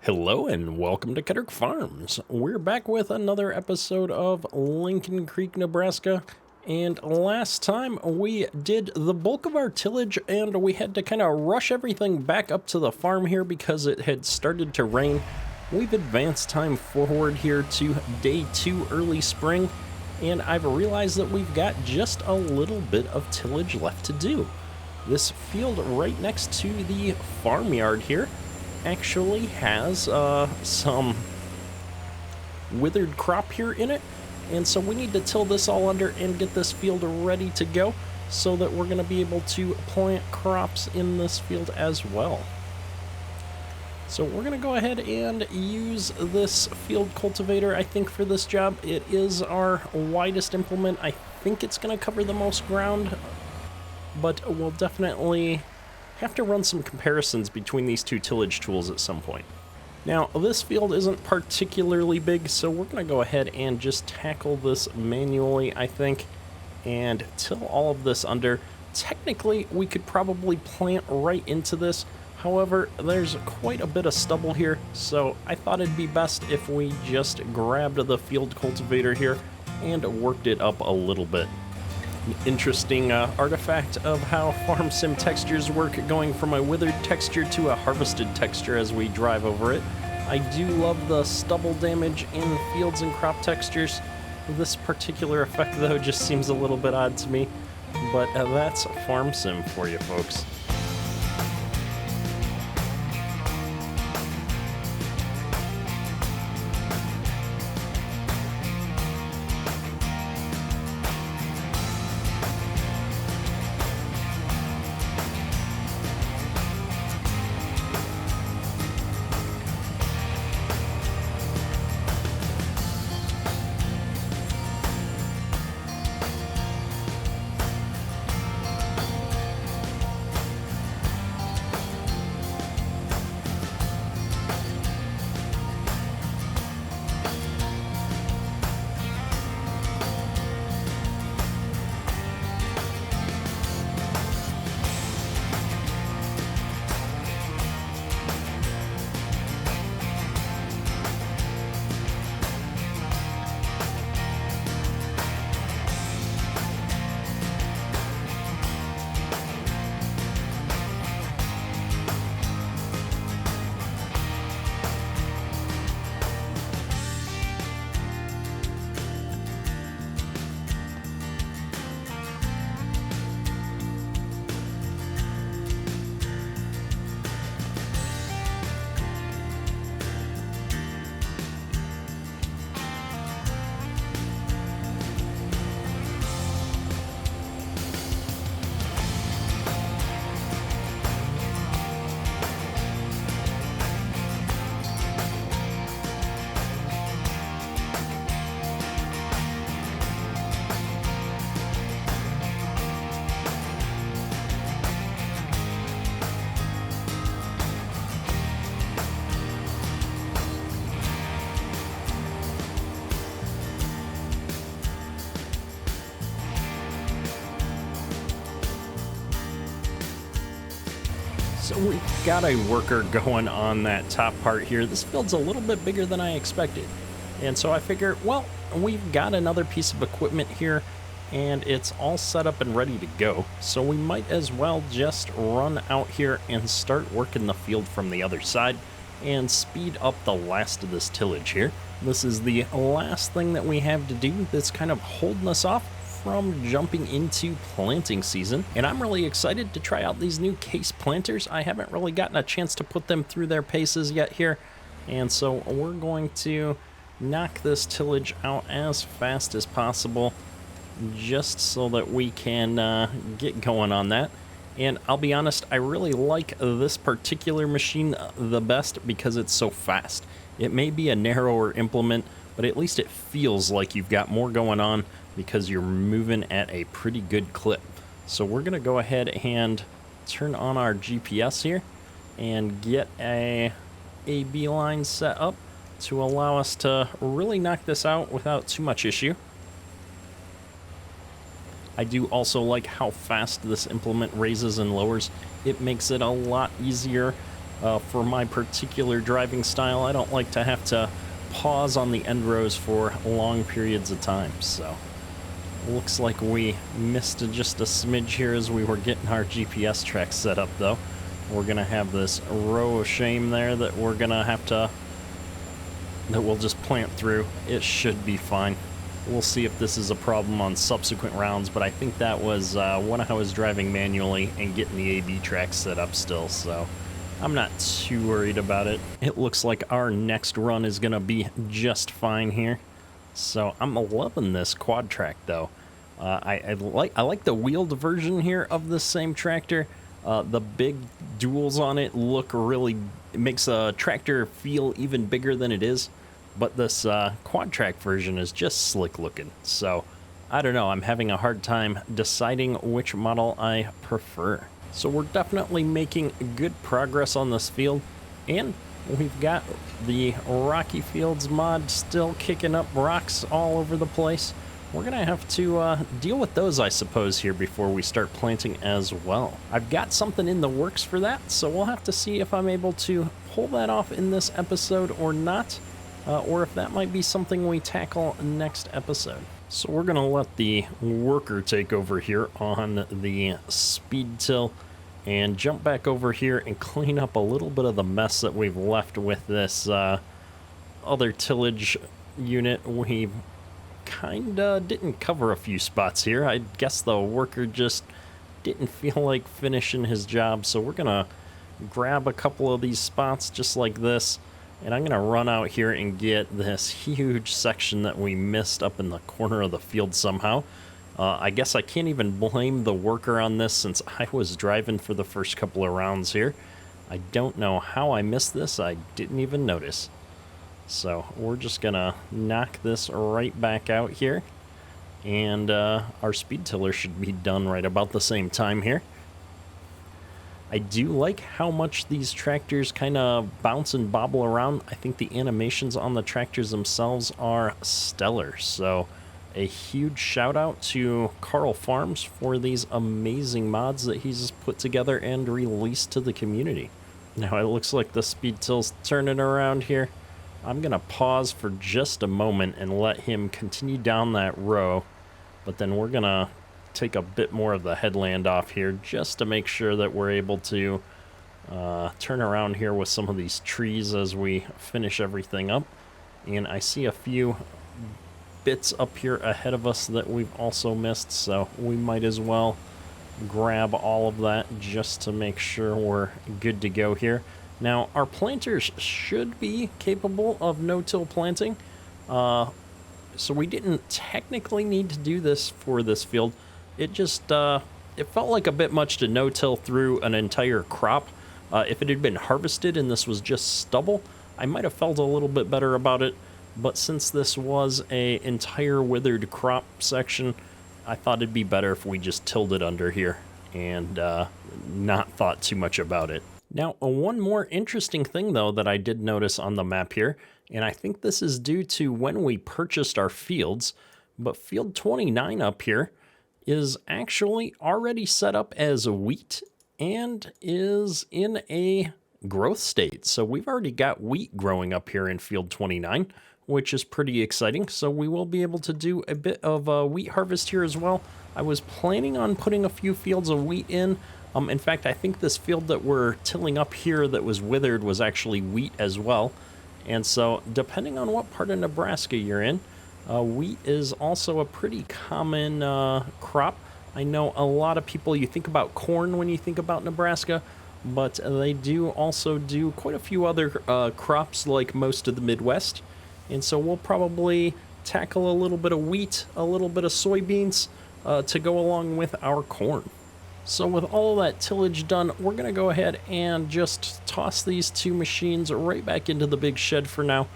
Hello and welcome to Ketterick Farms. We're back with another episode of Lincoln Creek, Nebraska. And last time we did the bulk of our tillage and we had to kind of rush everything back up to the farm here because it had started to rain. We've advanced time forward here to day 2 early spring, and I've realized that we've got just a little bit of tillage left to do. This field right next to the farmyard here actually has some withered crop here in it, and so we need to till this all under and get this field ready to go so that we're going to be able to plant crops in this field as well. So we're going to go ahead and use this field cultivator, I think, for this job. It is our widest implement. I think it's going to cover the most ground, but we'll definitely have to run some comparisons between these two tillage tools at some point. Now, this field isn't particularly big, so we're going to go ahead and just tackle this manually, I think, and till all of this under. Technically, we could probably plant right into this. However, there's quite a bit of stubble here, so I thought it'd be best if we just grabbed the field cultivator here and worked it up a little bit. Interesting artifact of how farm sim textures work, going from a withered texture to a harvested texture as we drive over it. I do love the stubble damage in fields and crop textures. This particular effect, though, just seems a little bit odd to me, but that's farm sim for you folks. So we've got a worker going on that top part here. This field's a little bit bigger than I expected. And so I figure, well, we've got another piece of equipment here and it's all set up and ready to go. So we might as well just run out here and start working the field from the other side and speed up the last of this tillage here. This is the last thing that we have to do that's kind of holding us off from jumping into planting season, and I'm really excited to try out these new case planters. I haven't really gotten a chance to put them through their paces yet here, and so we're going to knock this tillage out as fast as possible just so that we can get going on that. And I'll be honest, I really like this particular machine the best because it's so fast. It may be a narrower implement, but at least it feels like you've got more going on because you're moving at a pretty good clip. So we're going to go ahead and turn on our GPS here and get a AB line set up to allow us to really knock this out without too much issue. I do also like how fast this implement raises and lowers. It makes it a lot easier For my particular driving style, I don't like to have to pause on the end rows for long periods of time. So looks like we missed just a smidge here as we were getting our GPS track set up, though. We're gonna have this row of shame there that we're gonna have to, that we'll just plant through. It should be fine. We'll see if this is a problem on subsequent rounds, but I think that was when I was driving manually and getting the AB track set up still, so I'm not too worried about it. It looks like our next run is gonna be just fine here. So I'm loving this quad track, though. I like the wheeled version here of this same tractor. The big duals on it look really, it makes a tractor feel even bigger than it is. But this quad track version is just slick looking. So I don't know, I'm having a hard time deciding which model I prefer. So we're definitely making good progress on this field, and we've got the Rocky Fields mod still kicking up rocks all over the place. We're gonna have to deal with those, I suppose, here before we start planting as well. I've got something in the works for that, so we'll have to see if I'm able to pull that off in this episode or not, or if that might be something we tackle next episode. So we're gonna let the worker take over here on the speed till and jump back over here and clean up a little bit of the mess that we've left with this other tillage unit. We kinda didn't cover a few spots here. I guess the worker just didn't feel like finishing his job, so we're gonna grab a couple of these spots just like this, and I'm gonna run out here and get this huge section that we missed up in the corner of the field somehow. I guess I can't even blame the worker on this since I was driving for the first couple of rounds here. I don't know how I missed this. I didn't even notice. So we're just gonna knock this right back out here, and our speed tiller should be done right about the same time here. I do like how much these tractors kind of bounce and bobble around. I think the animations on the tractors themselves are stellar. So a huge shout out to Carl Farms for these amazing mods that he's put together and released to the community. Now it looks like the speed till's turning around here. I'm gonna pause for just a moment and let him continue down that row, but then we're gonna take a bit more of the headland off here just to make sure that we're able to turn around here with some of these trees as we finish everything up. And I see a few bits up here ahead of us that we've also missed, so we might as well grab all of that just to make sure we're good to go here. Now our planters should be capable of no-till planting, so we didn't technically need to do this for this field. It just it felt like a bit much to no-till through an entire crop. If it had been harvested and this was just stubble, I might have felt a little bit better about it. But since this was a entire withered crop section, I thought it'd be better if we just tilled it under here and not thought too much about it. Now, one more interesting thing, though, that I did notice on the map here, and I think this is due to when we purchased our fields, but field 29 up here is actually already set up as wheat and is in a growth state. So we've already got wheat growing up here in field 29, which is pretty exciting. So we will be able to do a bit of a wheat harvest here as well. I was planning on putting a few fields of wheat in. In fact, I think this field that we're tilling up here that was withered was actually wheat as well. And so depending on what part of Nebraska you're in, wheat is also a pretty common crop. I know a lot of people, you think about corn when you think about Nebraska, but they do also do quite a few other crops like most of the Midwest. And so we'll probably tackle a little bit of wheat, a little bit of soybeans to go along with our corn. So with all of that tillage done, we're going to go ahead and just toss these two machines right back into the big shed for now.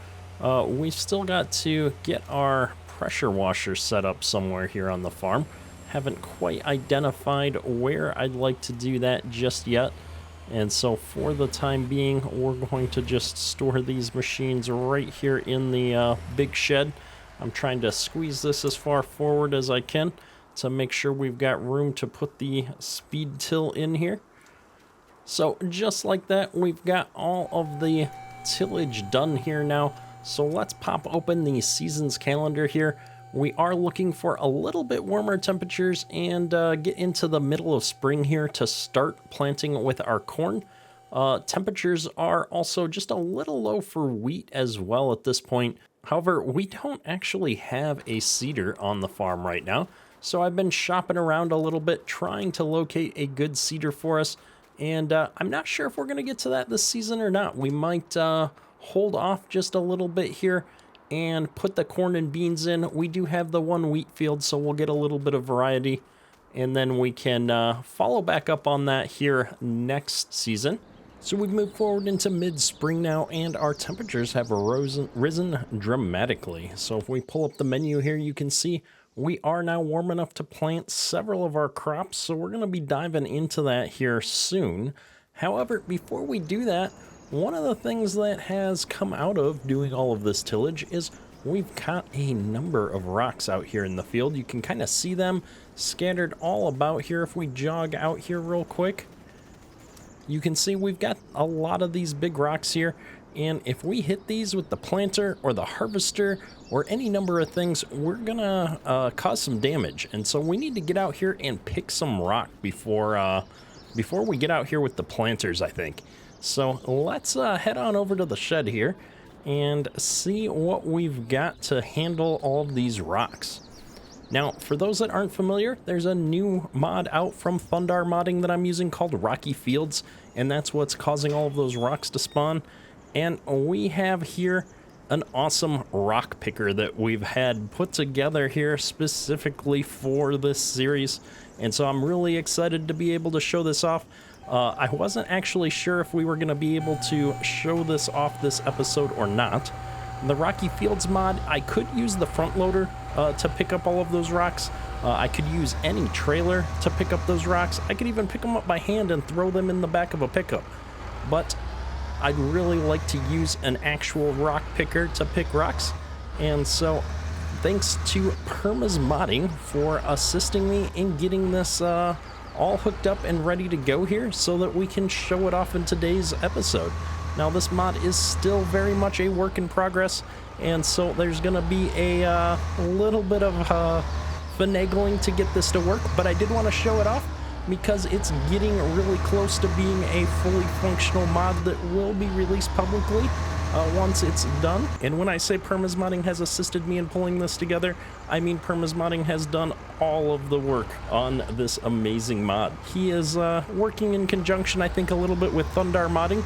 We've still got to get our pressure washer set up somewhere here on the farm. Haven't quite identified where I'd like to do that just yet. And so for the time being, we're going to just store these machines right here in the big shed. I'm trying to squeeze this as far forward as I can to make sure we've got room to put the speed till in here. So just like that, we've got all of the tillage done here now. So let's pop open the seasons calendar here. We are looking for a little bit warmer temperatures and get into the middle of spring here to start planting with our corn. Temperatures are also just a little low for wheat as well at this point. However, we don't actually have a seeder on the farm right now. So I've been shopping around a little bit, trying to locate a good seeder for us. And I'm not sure if we're going to get to that this season or not. We might hold off just a little bit here and put the corn and beans in. We do have the one wheat field, so we'll get a little bit of variety. And then we can follow back up on that here next season. So we've moved forward into mid-spring now, and our temperatures have risen dramatically. So if we pull up the menu here, you can see we are now warm enough to plant several of our crops, so we're going to be diving into that here soon. However, before we do that, one of the things that has come out of doing all of this tillage is we've got a number of rocks out here in the field. You can kind of see them scattered all about here. If we jog out here real quick, you can see we've got a lot of these big rocks here, and if we hit these with the planter or the harvester or any number of things, we're gonna cause some damage. And so we need to get out here and pick some rock before we get out here with the planters, I think. So let's head on over to the shed here and see what we've got to handle all of these rocks. Now, for those that aren't familiar, there's a new mod out from Thundar Modding that I'm using called Rocky Fields, and that's what's causing all of those rocks to spawn. And we have here an awesome rock picker that we've had put together here specifically for this series, and so I'm really excited to be able to show this off. I wasn't actually sure if we were going to be able to show this off this episode or not. The Rocky Fields mod, I could use the front loader to pick up all of those rocks. I could use any trailer to pick up those rocks. I could even pick them up by hand and throw them in the back of a pickup. But I'd really like to use an actual rock picker to pick rocks. And so thanks to Perma's Modding for assisting me in getting this all hooked up and ready to go here so that we can show it off in today's episode. Now, this mod is still very much a work in progress, and so there's going to be a little bit of finagling to get this to work, but I did want to show it off because it's getting really close to being a fully functional mod that will be released publicly once it's done. And when I say Perma's Modding has assisted me in pulling this together, I mean Perma's Modding has done all of the work on this amazing mod. He is working in conjunction, I think, a little bit with Thundar Modding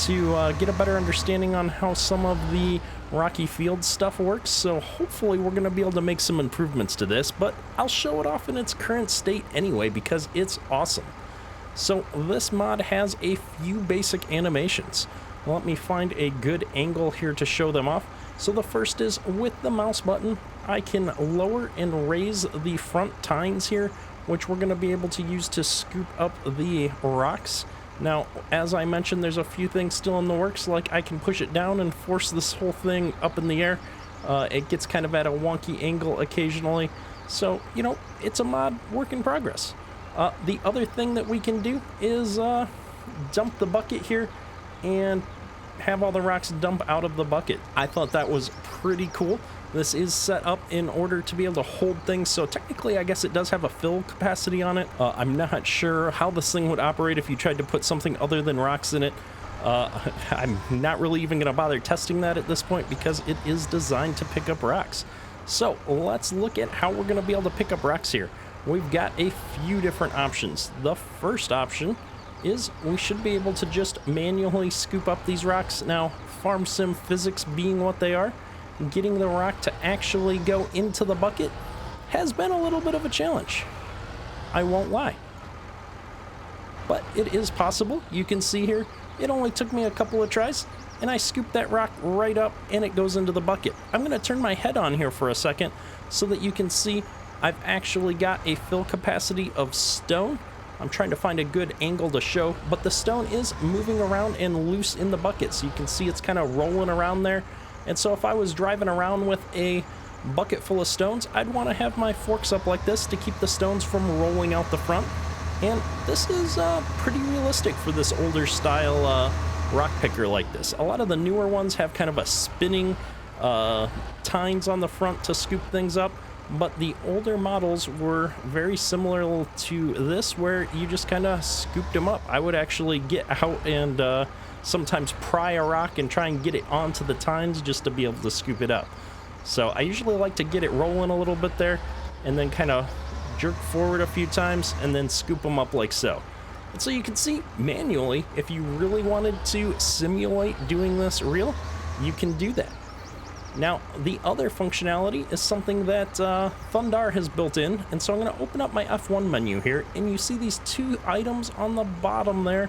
to get a better understanding on how some of the Rocky Field stuff works, so hopefully we're going to be able to make some improvements to this, but I'll show it off in its current state anyway because it's awesome. So this mod has a few basic animations. Let me find a good angle here to show them off. So the first is with the mouse button, I can lower and raise the front tines here, which we're going to be able to use to scoop up the rocks. Now, as I mentioned, there's a few things still in the works, like I can push it down and force this whole thing up in the air. It gets kind of at a wonky angle occasionally. So, you know, it's a mod work in progress. The other thing that we can do is dump the bucket here and have all the rocks dump out of the bucket. I thought that was pretty cool. This is set up in order to be able to hold things, so technically I guess it does have a fill capacity on it. I'm not sure how this thing would operate if you tried to put something other than rocks in it. I'm not really even going to bother testing that at this point because it is designed to pick up rocks. So let's look at how we're going to be able to pick up rocks here. We've got a few different options. The first option is we should be able to just manually scoop up these rocks. Now, farm sim physics being what they are, getting the rock to actually go into the bucket has been a little bit of a challenge. I won't lie. But it is possible. You can see here, it only took me a couple of tries, and I scooped that rock right up, and it goes into the bucket. I'm going to turn my head on here for a second so that you can see I've actually got a fill capacity of stone. I'm trying to find a good angle to show, but the stone is moving around and loose in the bucket, so you can see it's kind of rolling around there. And so if I was driving around with a bucket full of stones, I'd want to have my forks up like this to keep the stones from rolling out the front. And this is pretty realistic for this older style rock picker like this. A lot of the newer ones have kind of a spinning tines on the front to scoop things up, but the older models were very similar to this, where you just kind of scooped them up. I would actually get out and sometimes pry a rock and try and get it onto the tines just to be able to scoop it up. So I usually like to get it rolling a little bit there and then kind of jerk forward a few times and then scoop them up like so. And so you can see manually, if you really wanted to simulate doing this real, you can do that. Now, the other functionality is something that Thundar has built in, and so I'm going to open up my F1 menu here, and you see these two items on the bottom there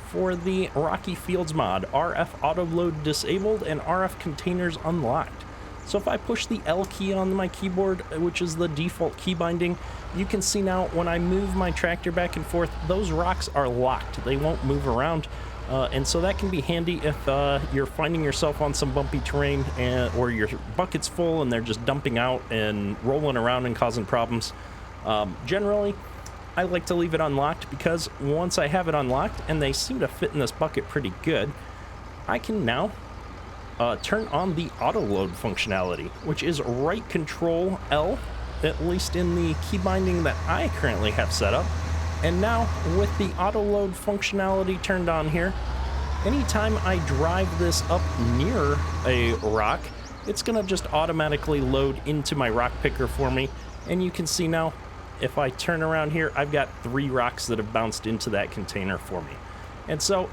for the Rocky Fields mod, RF Auto Load Disabled and RF Containers Unlocked. So if I push the L key on my keyboard, which is the default key binding, you can see now when I move my tractor back and forth, those rocks are locked. They won't move around. And so that can be handy if you're finding yourself on some bumpy terrain or your bucket's full and they're just dumping out and rolling around and causing problems. Generally, I like to leave it unlocked because once I have it unlocked, and they seem to fit in this bucket pretty good, I can now turn on the auto load functionality, which is right control L, at least in the key binding that I currently have set up. And now with the auto load functionality turned on here, anytime I drive this up near a rock, it's gonna just automatically load into my rock picker for me. And you can see now, if I turn around here, I've got 3 rocks that have bounced into that container for me. And so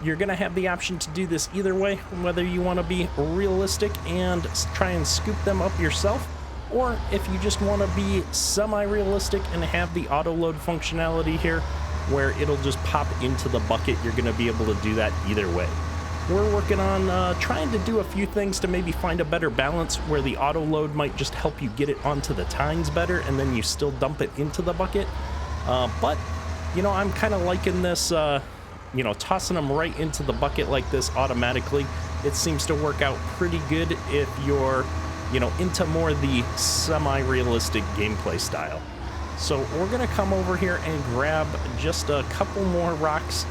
you're gonna have the option to do this either way, whether you wanna be realistic and try and scoop them up yourself, or if you just want to be semi-realistic and have the auto load functionality here where it'll just pop into the bucket. You're going to be able to do that either way. We're working on trying to do a few things to maybe find a better balance where the auto load might just help you get it onto the tines better and then you still dump it into the bucket. But, you know, I'm kind of liking this, you know, tossing them right into the bucket like this automatically. It seems to work out pretty good if you're, you know, into more the semi-realistic gameplay style. So we're gonna come over here and grab just a couple more rocks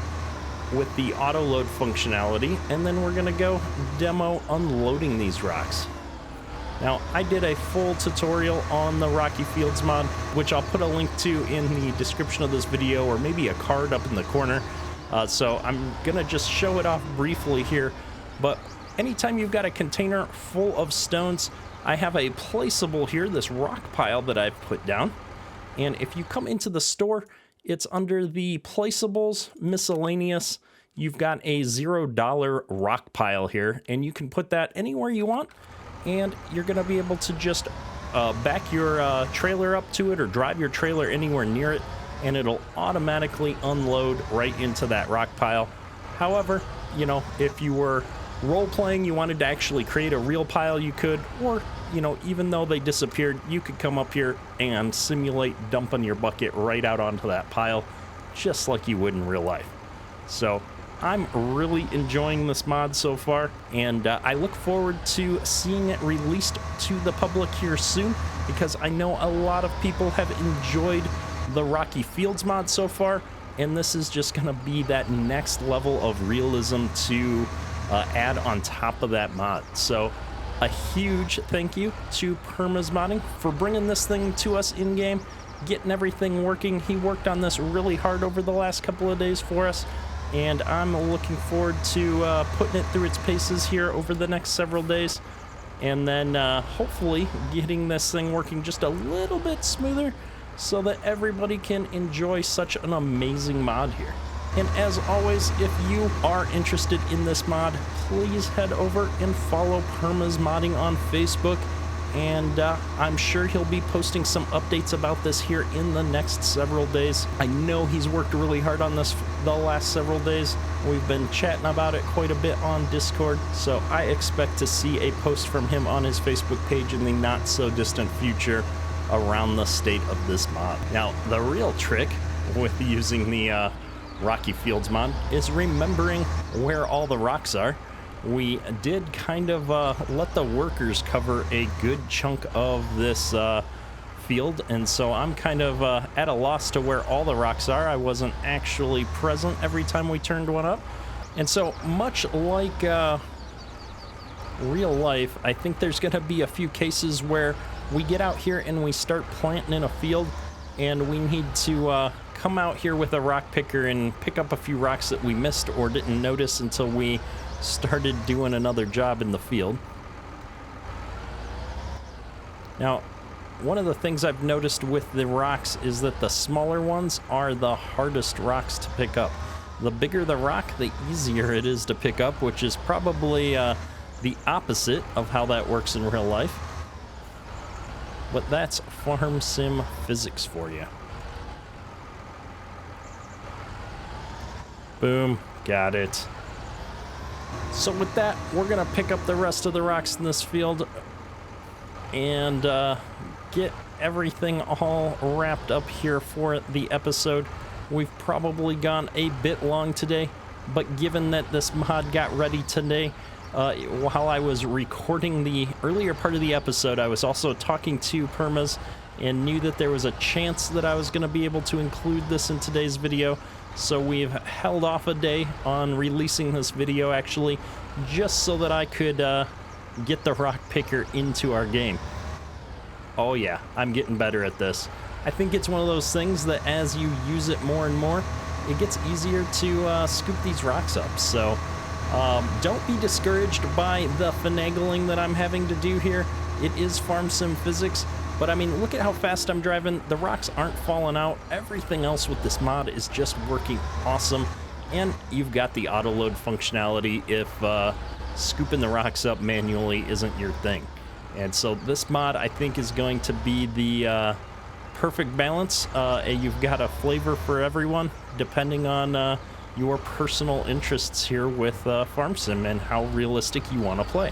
with the auto load functionality, and then we're gonna go demo unloading these rocks. Now, I did a full tutorial on the Rocky Fields mod, which I'll put a link to in the description of this video, or maybe a card up in the corner. So I'm gonna just show it off briefly here, but anytime you've got a container full of stones, I have a placeable here, this rock pile that I've put down. And if you come into the store, it's under the placeables, miscellaneous. You've got a $0 rock pile here, and you can put that anywhere you want. And you're gonna be able to just back your trailer up to it or drive your trailer anywhere near it, and it'll automatically unload right into that rock pile. However, you know, if you were role-playing, you wanted to actually create a real pile, you could, or, you know, even though they disappeared, you could come up here and simulate dumping your bucket right out onto that pile, just like you would in real life. So I'm really enjoying this mod so far, and I look forward to seeing it released to the public here soon, because I know a lot of people have enjoyed the Rocky Fields mod so far, and this is just going to be that next level of realism to add on top of that mod. So a huge thank you to Perma's Modding for bringing this thing to us in game, getting everything working. He worked on this really hard over the last couple of days for us, and I'm looking forward to putting it through its paces here over the next several days, and then hopefully getting this thing working just a little bit smoother so that everybody can enjoy such an amazing mod here. And as always, if you are interested in this mod, please head over and follow Perma's Modding on Facebook, and I'm sure he'll be posting some updates about this here in the next several days. I know he's worked really hard on this the last several days. We've been chatting about it quite a bit on Discord, so I expect to see a post from him on his Facebook page in the not so distant future around the state of this mod. Now, the real trick with using the Rocky Fields mod is remembering where all the rocks are. We did kind of let the workers cover a good chunk of this field, and so I'm kind of at a loss to where all the rocks are. I wasn't actually present every time we turned one up. And so much like real life, I think there's going to be a few cases where we get out here and we start planting in a field, and we need to come out here with a rock picker and pick up a few rocks that we missed or didn't notice until we started doing another job in the field. Now, one of the things I've noticed with the rocks is that the smaller ones are the hardest rocks to pick up. The bigger the rock, the easier it is to pick up, which is probably the opposite of how that works in real life. But that's farm sim physics for you. Boom, got it. So with that, we're gonna pick up the rest of the rocks in this field and get everything all wrapped up here for the episode. We've probably gone a bit long today, but given that this mod got ready today, while I was recording the earlier part of the episode, I was also talking to Permas and knew that there was a chance that I was going to be able to include this in today's video. So we've held off a day on releasing this video, actually, just so that I could get the rock picker into our game. Oh yeah, I'm getting better at this. I think it's one of those things that as you use it more and more, it gets easier to scoop these rocks up. So don't be discouraged by the finagling that I'm having to do here. It is farm sim physics, but I mean, look at how fast I'm driving. The rocks aren't falling out. Everything else with this mod is just working awesome. And you've got the auto load functionality if scooping the rocks up manually isn't your thing. And so this mod, I think, is going to be the perfect balance. You've got a flavor for everyone, depending on your personal interests here with farm sim and how realistic you want to play.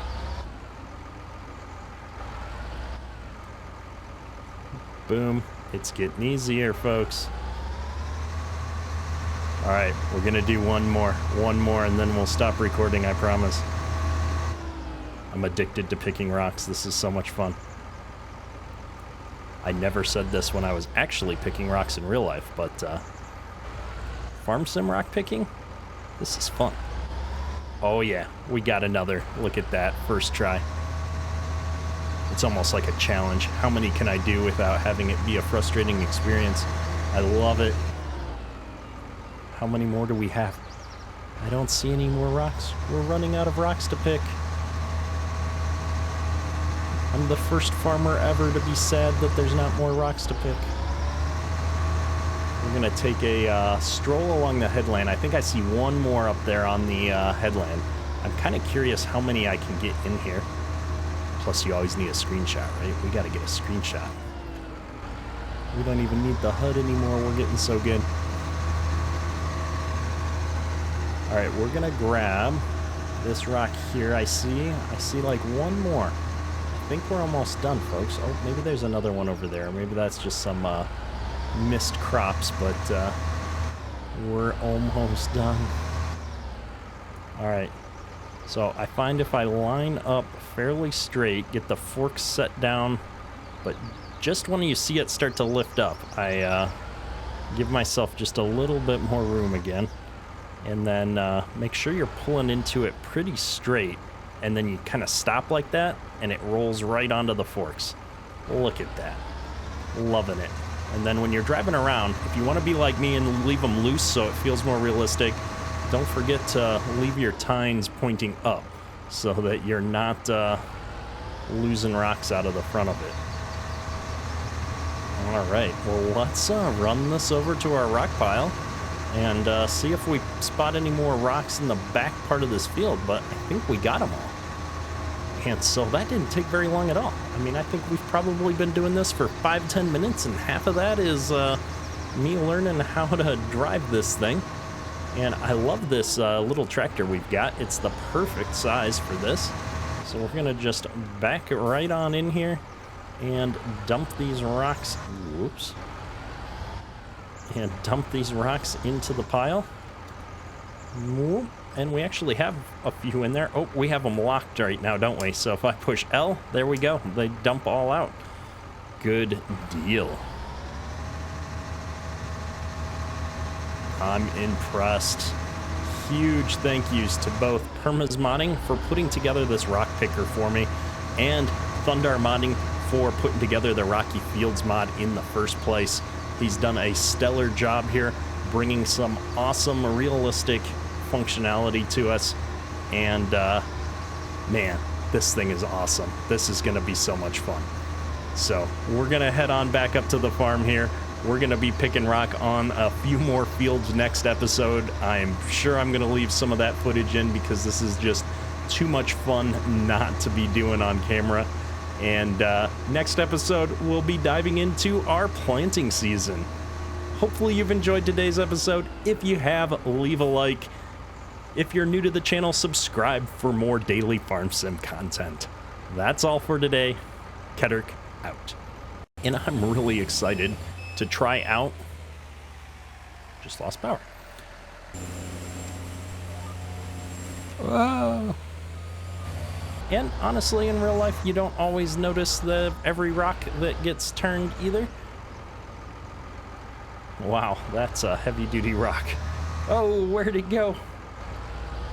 Boom. It's getting easier, folks. All right, we're going to do one more, and then we'll stop recording, I promise. I'm addicted to picking rocks. This is so much fun. I never said this when I was actually picking rocks in real life, but farm sim rock picking, this is fun. Oh yeah, we got another. Look at that, first try. It's almost like a challenge. How many can I do without having it be a frustrating experience? I love it. How many more do we have? I don't see any more rocks. We're running out of rocks to pick. I'm the first farmer ever to be sad that there's not more rocks to pick. We're gonna take a stroll along the headland. I think I see one more up there on the headland. I'm kind of curious how many I can get in here. Plus, you always need a screenshot, right? We gotta get a screenshot. We don't even need the HUD anymore. We're getting so good. All right, we're gonna grab this rock here. I see like one more. I think we're almost done, folks. Oh, maybe there's another one over there. Maybe that's just some missed crops, but we're almost done. All right. So I find if I line up fairly straight, get the forks set down, but just when you see it start to lift up, I give myself just a little bit more room again. And then make sure you're pulling into it pretty straight, and then you kind of stop like that, and it rolls right onto the forks. Look at that. Loving it. And then when you're driving around, if you want to be like me and leave them loose so it feels more realistic, don't forget to leave your tines pointing up so that you're not losing rocks out of the front of it. All right, well, let's run this over to our rock pile and see if we spot any more rocks in the back part of this field, but I think we got them all. And so that didn't take very long at all. I mean, I think we've probably been doing this for 5-10 minutes, and half of that is me learning how to drive this thing. And I love this little tractor we've got. It's the perfect size for this. So we're gonna just back it right on in here and dump these rocks. Whoops. And dump these rocks into the pile. And we actually have a few in there. Oh, we have them locked right now, don't we? So if I push L, there we go. They dump all out. Good deal. I'm impressed. Huge thank yous to both Perma's Modding for putting together this rock picker for me, and Thundar Modding for putting together the Rocky Fields mod in the first place. He's done a stellar job here, bringing some awesome, realistic functionality to us, and man, this thing is awesome. This is going to be so much fun. So we're going to head on back up to the farm here. We're going to be picking rock on a few more fields next episode. I'm sure I'm going to leave some of that footage in because this is just too much fun not to be doing on camera. And next episode, we'll be diving into our planting season. Hopefully you've enjoyed today's episode. If you have, leave a like. If you're new to the channel, subscribe for more daily farm sim content. That's all for today. Kedrick out. And I'm really excited to try out. Just lost power. Whoa. And honestly, in real life, you don't always notice every rock that gets turned either. Wow, that's a heavy-duty rock. Oh, where'd it go?